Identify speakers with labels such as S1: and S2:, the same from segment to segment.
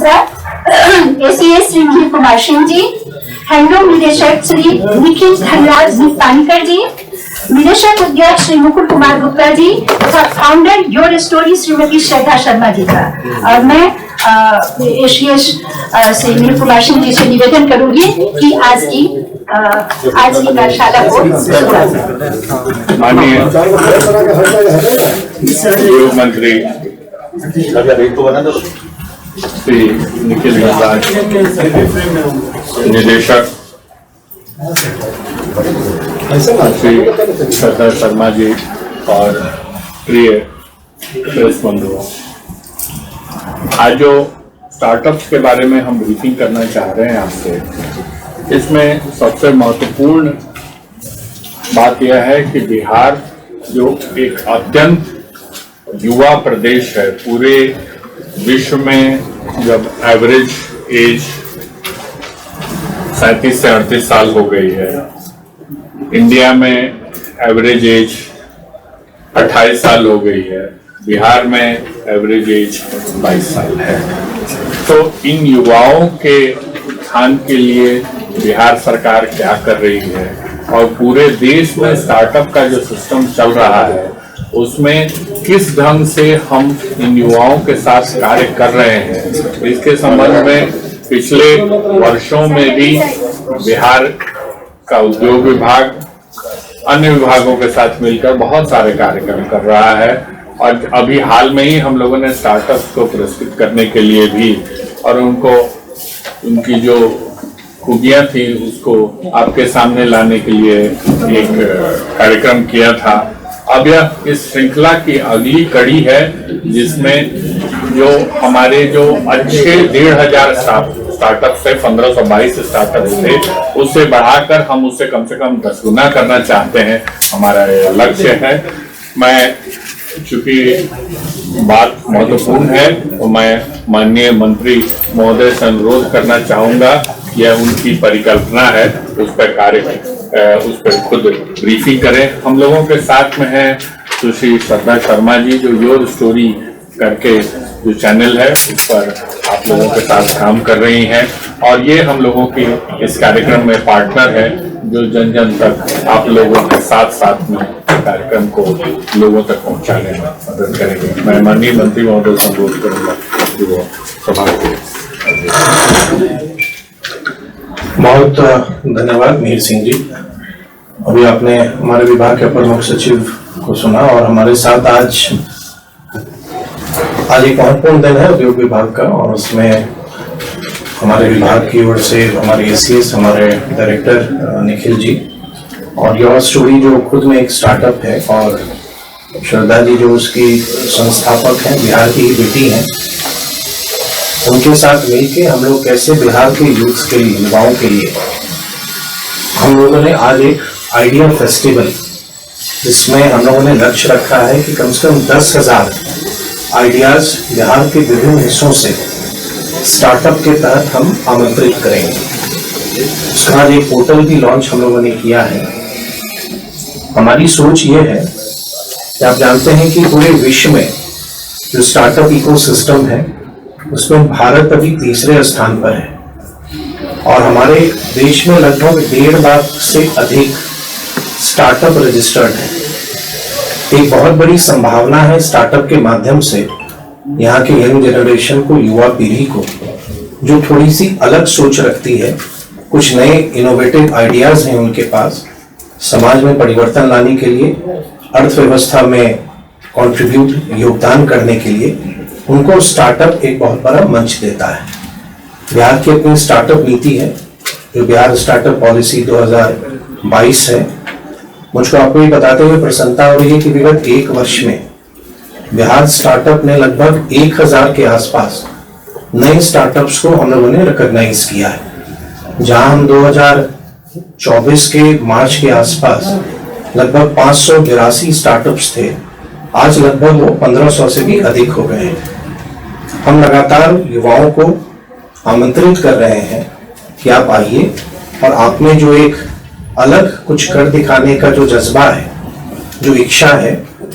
S1: Sir, ACS Shri Vijay Kumar Singh जी, handloom निदेशक श्री निखिल धनराज पानीकर जी, निदेशक उद्योग श्री मुकुल कुमार गुप्ता जी तथा फाउंडर योर स्टोरी श्रीमती श्रद्धा शर्मा जी का। और मैं ACS श्री निखिल कुमार सिंह जी से निवेदन करूंगी कि आज की कार्यशाला को
S2: माननीय उद्योग मंत्री श्री निखिल धनराज, निदेशक श्री श्रद्धा शर्मा जी और प्रिय प्रेस बंधुओं, आज जो स्टार्टअप्स के बारे में हम ब्रीफिंग करना चाह रहे हैं आपसे, इसमें सबसे महत्वपूर्ण बात यह है कि बिहार जो एक अत्यंत युवा प्रदेश है, पूरे विश्व में जब एवरेज एज 37 से 38 साल हो गई है, इंडिया में एवरेज एज 28 साल हो गई है, बिहार में एवरेज एज 22 साल है। तो इन युवाओं के उत्थान के लिए बिहार सरकार क्या कर रही है और पूरे देश में स्टार्टअप का जो सिस्टम चल रहा है उसमें किस ढंग से हम इन युवाओं के साथ कार्य कर रहे हैं, इसके संबंध में पिछले वर्षों में भी बिहार का उद्योग विभाग अन्य विभागों के साथ मिलकर बहुत सारे कार्यक्रम कर रहा है। और अभी हाल में ही हम लोगों ने स्टार्टअप्स को पुरस्कृत करने के लिए भी और उनको उनकी जो खूबियां थी उसको आपके सामने लाने के लिए एक कार्यक्रम किया था। अब यह इस श्रृंखला की अगली कड़ी है जिसमें जो हमारे जो अच्छे 1500 स्टार्टअप से 1522 स्टार्टअप थे उससे बढ़ाकर हम उसे कम से कम 10 गुना करना चाहते हैं, हमारा लक्ष्य है। मैं चूंकि बात महत्वपूर्ण है तो मैं माननीय मंत्री महोदय से अनुरोध करना चाहूंगा, यह उनकी परिकल्पना है, उस पर खुद ब्रीफिंग करें। हम लोगों के साथ में है सुश्री श्रद्धा शर्मा जी जो योर स्टोरी करके जो चैनल है उस पर आप लोगों के साथ काम कर रही हैं और ये हम लोगों की इस कार्यक्रम में पार्टनर है जो जन जन तक आप लोगों के साथ साथ में कार्यक्रम को लोगों तक पहुंचाने में मदद करेंगे। मैं माननीय मंत्री महोदय से अनुरोध करूंगा कि वो सभा को।
S3: बहुत धन्यवाद मिहिर सिंह जी। अभी आपने हमारे विभाग के प्रमुख सचिव को सुना और हमारे साथ आज एक महत्वपूर्ण दिन है उद्योग विभाग का और उसमें हमारे विभाग की ओर से हमारे ACS हमारे डायरेक्टर निखिल जी और योर स्टोरी जो खुद में एक स्टार्टअप है और श्रद्धा जी जो उसकी संस्थापक हैं, बिहार की बेटी हैं, उनके साथ मिलके हम लोग कैसे बिहार के यूथ के लिए, युवाओं के लिए हम लोगों ने आज एक आइडिया फेस्टिवल जिसमें हम लोगों ने लक्ष्य रखा है कि कम से कम 10,000 आइडियाज बिहार के विभिन्न हिस्सों से स्टार्टअप के तहत हम आमंत्रित करेंगे। उसके बाद एक पोर्टल भी लॉन्च हम लोगों ने किया है। हमारी सोच ये है कि आप जानते हैं कि पूरे विश्व में जो स्टार्टअप इकोसिस्टम है उसमें भारत अभी तीसरे स्थान पर है और हमारे देश में लगभग 1.5 लाख से अधिक स्टार्टअप रजिस्टर्ड है। एक बहुत बड़ी संभावना है स्टार्टअप के माध्यम से यहाँ के यंग जनरेशन को, युवा पीढ़ी को, जो थोड़ी सी अलग सोच रखती है, कुछ नए इनोवेटिव आइडियाज हैं उनके पास, समाज में परिवर्तन लाने के लिए, अर्थव्यवस्था में कंट्रीब्यूट योगदान करने के लिए उनको स्टार्टअप एक बहुत बड़ा मंच देता है। बिहार की अपनी स्टार्टअप नीति है जो बिहार स्टार्टअप पॉलिसी 2022 है। मुझको आपको ये बताते हुए प्रसन्नता हो रही है कि विगत 1 वर्ष में बिहार स्टार्टअप ने लगभग 1000 के आसपास नए स्टार्टअप्स को हम लोगों ने रिकॉग्नाइज किया है। जहां हम 2024 के मार्च के आसपास लगभग 582 स्टार्टअप्स थे, आज लगभग वो 1500 से भी अधिक हो गए हैं। हम लगातार युवाओं को आमंत्रित कर रहे हैं कि आप आइए और आप में जो एक अलग कुछ कर दिखाने का जो जज्बा है, जो इच्छा है,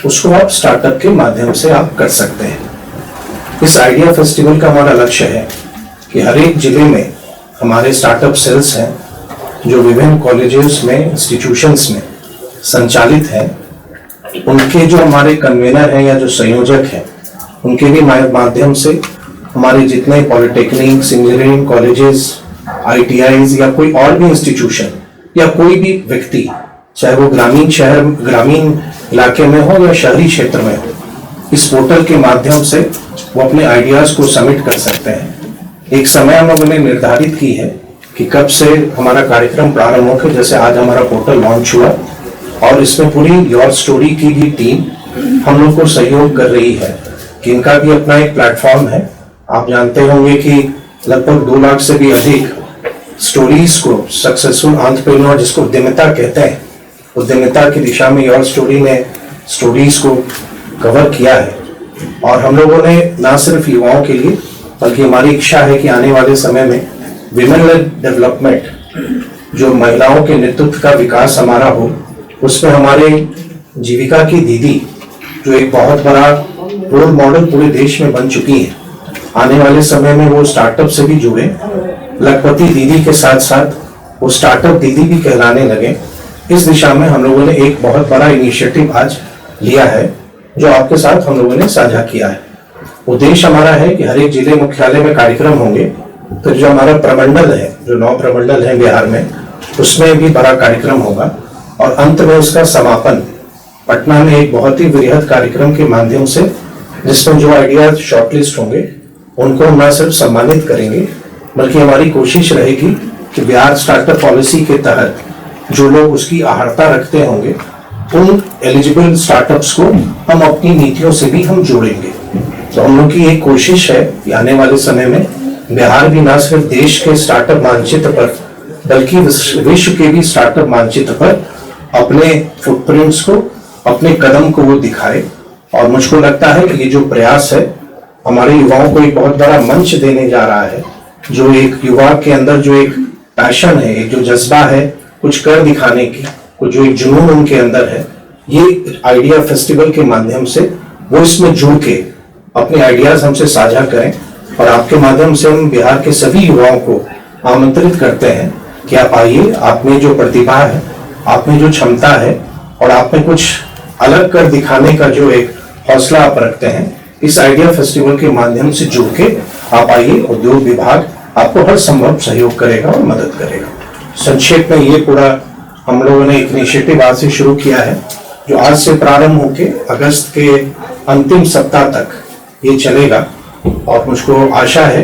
S3: उसको आप स्टार्टअप के माध्यम से आप कर सकते हैं। इस आइडिया फेस्टिवल का हमारा लक्ष्य है कि हर एक जिले में हमारे स्टार्टअप सेल्स हैं जो विभिन्न कॉलेजेस में, इंस्टीट्यूशंस में संचालित हैं। उनके जो हमारे कन्वेनर हैं या जो संयोजक हैं, उनके भी माध्यम से हमारे जितने पॉलिटेक्निक्स, इंजीनियरिंग कॉलेजेस, ITIs या कोई और भी इंस्टीट्यूशन या कोई भी व्यक्ति, चाहे वो ग्रामीण इलाके में हो या शहरी क्षेत्र में हो, इस पोर्टल के माध्यम से वो अपने आइडियाज को सबमिट कर सकते हैं। एक समय हम लोगों ने निर्धारित की है कि कब से हमारा कार्यक्रम प्रारंभ हो, जैसे आज हमारा पोर्टल लॉन्च हुआ और इसमें पूरी योर स्टोरी की भी टीम हम लोग को सहयोग कर रही है कि इनका भी अपना एक प्लेटफॉर्म है। आप जानते होंगे कि लगभग 2 लाख से भी अधिक स्टोरीज को सक्सेसफुल एंटरप्रेन्योर, जिसको उद्यमिता कहते हैं, उद्यमिता की दिशा में योर स्टोरी ने स्टोरीज को कवर किया है। और हम लोगों ने ना सिर्फ युवाओं के लिए, बल्कि हमारी इच्छा है कि आने वाले समय में विमेन लेड डेवलपमेंट, जो महिलाओं के नेतृत्व का विकास हमारा हो, उसमें हमारे जीविका की दीदी जो एक बहुत बड़ा रोल मॉडल पूरे देश में बन चुकी है, आने वाले समय में वो स्टार्टअप से भी जुड़े, लखपति दीदी के साथ साथ वो स्टार्टअप दीदी भी कहलाने लगे। इस दिशा में हम लोगों ने एक बहुत बड़ा इनिशिएटिव आज लिया है जो आपके साथ हम लोगों ने साझा किया है। उद्देश्य हमारा है कि हर एक जिले मुख्यालय में कार्यक्रम होंगे, तो जो हमारा प्रमंडल है, जो 9 प्रमंडल है बिहार में, उसमें भी बड़ा कार्यक्रम होगा और अंत में उसका समापन पटना में एक बहुत ही वृहद कार्यक्रम के माध्यम से, जिसमें जो आइडियाज शॉर्टलिस्ट होंगे उनको हम न सिर्फ सम्मानित करेंगे, बल्कि हमारी कोशिश रहेगी कि बिहार स्टार्टअप पॉलिसी के तहत जो लोग उसकी आहर्ता रखते होंगे, उन एलिजिबल स्टार्टअप्स को हम अपनी नीतियों से भी हम जोड़ेंगे। तो हम लोग की एक कोशिश है कि आने वाले समय में बिहार भी न सिर्फ देश के स्टार्टअप मानचित्र पर, बल्कि विश्व के भी स्टार्टअप मानचित्र पर अपने फुटप्रिंट्स को, अपने कदम को वो दिखाए। और मुझको लगता है कि ये जो प्रयास है हमारे युवाओं को एक बहुत बड़ा मंच देने जा रहा है। जो एक युवा के अंदर जो एक पैशन है, एक जो जज्बा है कुछ कर दिखाने की, कुछ जो एक जुनून उनके अंदर है, ये आइडिया फेस्टिवल के माध्यम से वो इसमें जुड़ के अपने आइडियाज हमसे साझा करें। और आपके माध्यम से हम बिहार के सभी युवाओं को आमंत्रित करते हैं कि आप आइए, आप में जो प्रतिभा है, आप में जो क्षमता है और आप में कुछ अलग कर दिखाने का जो एक हौसला आप रखते हैं, इस आइडिया फेस्टिवल के माध्यम से जुड़ के आप आइए। उद्योग विभाग आपको हर संभव सहयोग करेगा और मदद करेगा। संक्षेप में ये पूरा हम लोगों ने एक इनिशिएटिव आज से शुरू किया है, जो आज से प्रारंभ होके अगस्त के अंतिम सप्ताह तक ये चलेगा। और मुझको आशा है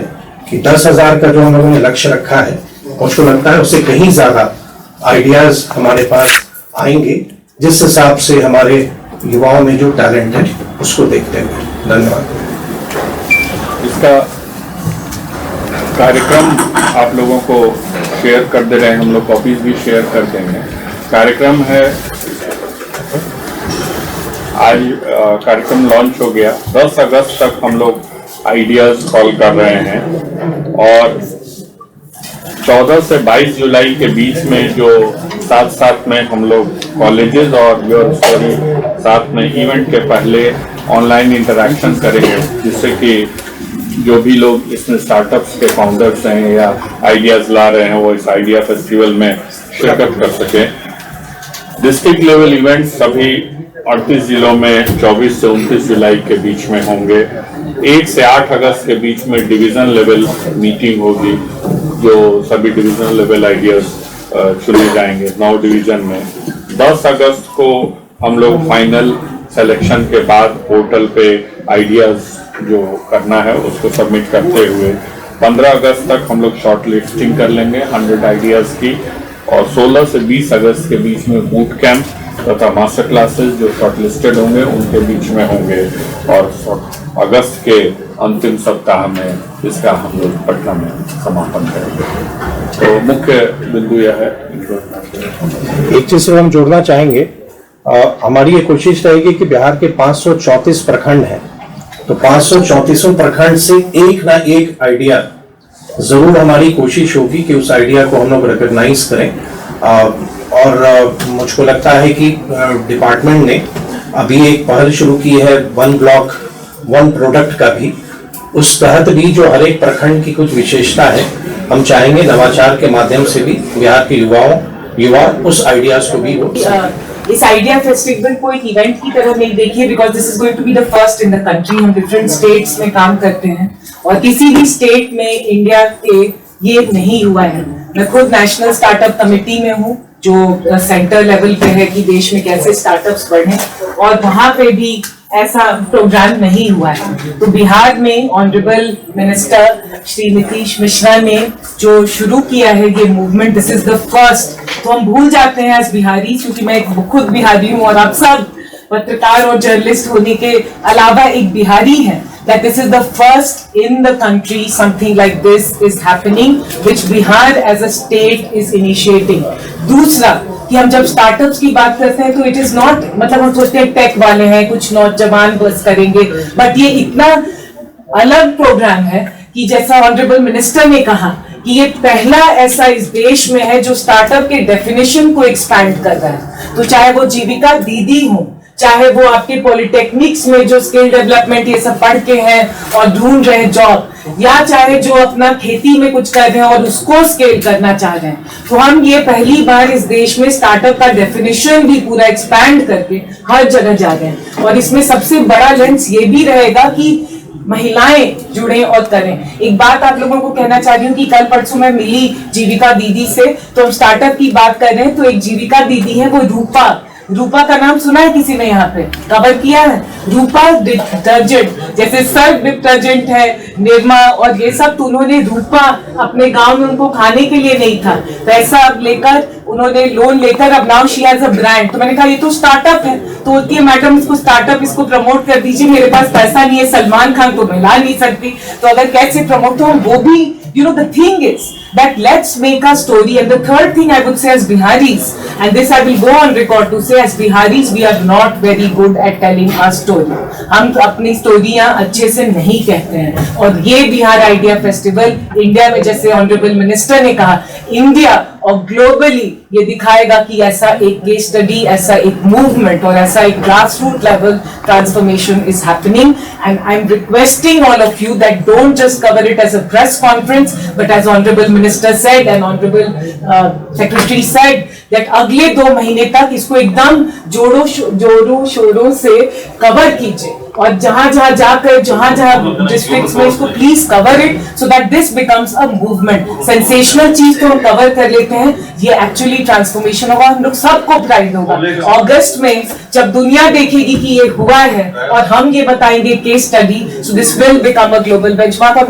S3: कि 10,000 का जो हम लोगों ने लक्ष्य रखा है, मुझको लगता है उससे कहीं ज्यादा आइडियाज हमारे पास आएंगे, जिस हिसाब से हमारे युवाओं में जो टैलेंट है उसको देखते हुए। धन्यवाद।
S2: इसका कार्यक्रम आप लोगों को शेयर कर दे रहे हैं, हम लोग कॉपीज भी शेयर कर देंगे। कार्यक्रम है आज, कार्यक्रम लॉन्च हो गया। 10 अगस्त तक हम लोग आइडियाज कॉल कर रहे हैं और 14 से 22 जुलाई के बीच में जो साथ में हम लोग कॉलेजेस और योर स्टोरी साथ में इवेंट के पहले ऑनलाइन इंटरेक्शन करेंगे, जिससे कि जो भी लोग इसमें स्टार्टअप्स के फाउंडर्स हैं या आइडियाज ला रहे हैं, वो इस आइडिया फेस्टिवल में शिरकत कर सके। डिस्ट्रिक्ट लेवल इवेंट सभी 38 जिलों में 24 से 29 जुलाई के बीच में होंगे। 1 से 8 अगस्त के बीच में डिवीजन लेवल मीटिंग होगी, जो सभी डिवीजन लेवल आइडियाज चुने जाएंगे 9 डिवीजन में। 10 अगस्त को हम लोग फाइनल सिलेक्शन के बाद पोर्टल पे आइडियाज जो करना है उसको सबमिट करते हुए 15 अगस्त तक हम लोग शॉर्ट लिस्टिंग कर लेंगे 100 आइडियाज की। और 16 से 20 अगस्त के बीच में बूट कैंप तथा मास्टर क्लासेस जो शॉर्ट लिस्टेड होंगे उनके बीच में होंगे। और अगस्त के अंतिम सप्ताह में इसका हम लोग पटना में समापन करेंगे। तो मुख्य बिंदु यह है।
S3: एक चीज हम जोड़ना चाहेंगे, हमारी ये कोशिश रहेगी कि बिहार के 534 प्रखंड हैं, तो 534 प्रखंड से एक ना एक आइडिया जरूर हमारी कोशिश होगी कि उस आइडिया को हम लोग रिकॉग्नाइज करें। और मुझको लगता है कि डिपार्टमेंट ने अभी एक पहल शुरू की है 1 ब्लॉक 1 प्रोडक्ट का भी, उस तहत भी जो हर एक प्रखंड की कुछ विशेषता है, हम चाहेंगे नवाचार के माध्यम से भी बिहार के युवा उस आइडियाज को भी
S4: इस आइडिया फेस्टिवल को एक इवेंट की तरह नहीं देखिए, because this is going to be the first in the country. हम डिफरेंट स्टेट्स में काम करते हैं और किसी भी स्टेट में इंडिया के ये नहीं हुआ है। मैं खुद नेशनल स्टार्टअप कमेटी में हूँ जो सेंटर लेवल पे है कि देश में कैसे स्टार्टअप्स बढ़े, और वहां पे भी ऐसा प्रोग्राम नहीं हुआ है। तो बिहार में ऑनरेबल मिनिस्टर श्री नीतीश मिश्रा ने जो शुरू किया है ये movement, this is the first. तो हम भूल जाते हैं एज बिहारी, क्योंकि मैं खुद बिहारी हूँ और आप सब पत्रकार और जर्नलिस्ट होने के अलावा एक बिहारी हैं, that this is the first in the country something like this is happening which Bihar as a state is initiating। दूसरा कि हम जब स्टार्टअप्स की बात करते हैं तो इट इज नॉट, मतलब हम सोचते हैं टेक वाले हैं, कुछ नौजवान बस करेंगे, बट ये इतना अलग प्रोग्राम है कि जैसा ऑनरेबल मिनिस्टर ने कहा कि ये पहला ऐसा इस देश में है जो स्टार्टअप के डेफिनेशन को एक्सपैंड कर रहा है। तो चाहे वो जीविका दीदी हो, चाहे वो आपके पॉलिटेक्निक्स में जो स्किल डेवलपमेंट ये सब पढ़ के हैं और ढूंढ रहे हैं जॉब, या चाहे जो अपना खेती में कुछ कर रहे हैं और उसको स्केल करना चाह रहे हैं, तो हम ये पहली बार इस देश में स्टार्टअप का डेफिनेशन भी पूरा एक्सपैंड करके हर जगह जा रहे हैं। और इसमें सबसे बड़ा लेंस ये भी रहेगा कि महिलाएं जुड़े और करें। एक बात आप लोगों को कहना चाह रही हूँ कि कल परसों मैं मिली जीविका दीदी से, तो हम स्टार्टअप की बात कर रहे हैं, तो एक जीविका दीदी है, वो रूपा का नाम सुना है किसी ने यहाँ पे, कवर किया है? रूपा डिटर्जेंट, जैसे सर्फ डिटर्जेंट है, निर्मा और ये सब, तो उन्होंने रूपा अपने गांव में उनको खाने के लिए नहीं था, पैसा लेकर उन्होंने लोन लेकर अब now she has a brand. तो मैंने कहा ये तो स्टार्टअप है, तो होती है मैडम इसको स्टार्टअप, इसको प्रमोट कर दीजिए। मेरे पास पैसा नहीं है, सलमान खान को मिला नहीं सकती, तो अगर कैसे प्रमोट, तो हम वो भी, you know, the thing is that let's make a story. And the third thing I would say as Biharis, and this I will go on record to say, as Biharis we are not very good at telling our story. हम अपनी स्टोरियां अच्छे से नहीं कहते हैं, और ये बिहार आइडिया फेस्टिवल इंडिया में, जैसे ऑनरेबल मिनिस्टर ने कहा, इंडिया और ग्लोबली ये दिखाएगा कि ऐसा एक केस स्टडी, ऐसा एक मूवमेंट और ऐसा एक grass root level transformation is happening. And I am requesting all of you that don't just cover it as a press conference, but as honourable minister said and honourable secretary said that अगले 2 महीने तक इसको एकदम जोरों शोरों से cover कीजिए, और जहां जहां डिस्ट्रिक्ट्स में इसको please cover it, so that this becomes a movement. Sensational चीज तो हम कवर कर लेते हैं, ये एक्चुअली ट्रांसफॉर्मेशन होगा, हम लोग सबको प्राइड होगा। अगस्त में जब दुनिया देखेगी कि ये हुआ है और हम ये बताएंगे case study, so this will become a global benchmark. और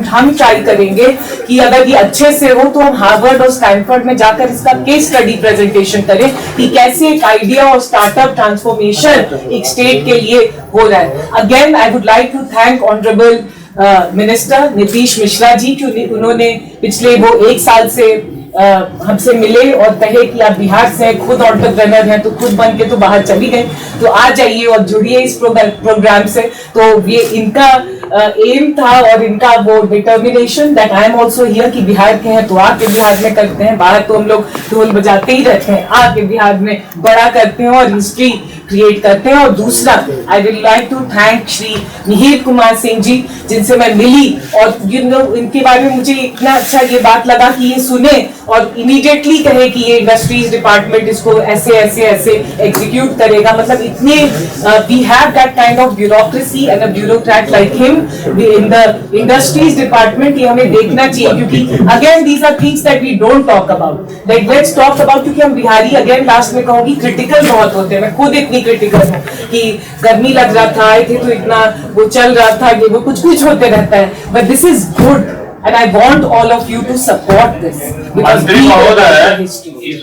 S4: हम ट्राई करेंगे कि अगर ये अच्छे से हो तो हम हार्वर्ड और स्टैनफोर्ड में जाकर इसका केस स्टडी प्रेजेंटेशन करें कि कैसे एक आइडिया और स्टार्टअप ट्रांसफॉर्मेशन एक स्टेट के लिए हो रहा है। Again I would like to thank honourable minister Nitish Mishra ji, क्योंकि उन्होंने पिछले वो 1 साल से हमसे मिले और कहे कि आप बिहार से खुद एंटरप्रेन्योर हैं, तो खुद बन के तो बाहर चली गए, तो आ जाइए और जुड़िए इस प्रोग्राम से। तो ये इनका एम था और इनका वो determination that I am also here कि बिहार के हैं तो आके बिहार में करते हैं, बाहर तो हम लोग ढोल बजाते ही रहते हैं, आके बिहार में बड़ा करते हैं और हिस्ट्री क्रिएट करते हैं। और दूसरा I will like to thank Shri Mihir Kumar Singh ji, जिनसे मैं मिली, और इनके बारे में मुझे इतना अच्छा ये बात लगा कि ये सुने और इमीडिएटली कहे कि ये इंडस्ट्रीज डिपार्टमेंट इसको ऐसे ऐसे ऐसे एग्जीक्यूट करेगा। मतलब इतने we have that kind of bureaucracy and a bureaucrat like him in the industries department, ये हमें देखना चाहिए, क्योंकि again these are things that we don't talk about, like let's talk about, क्योंकि हम बिहारी अगेन लास्ट में कहूंगी क्रिटिकल बहुत होते हैं। मैं खुद इतनी क्रिटिकल हूँ कि गर्मी लग रहा था, आए थे तो इतना वो चल रहा था, ये वो कुछ होते रहता है, but this is good and I want all of you to support this because we have history.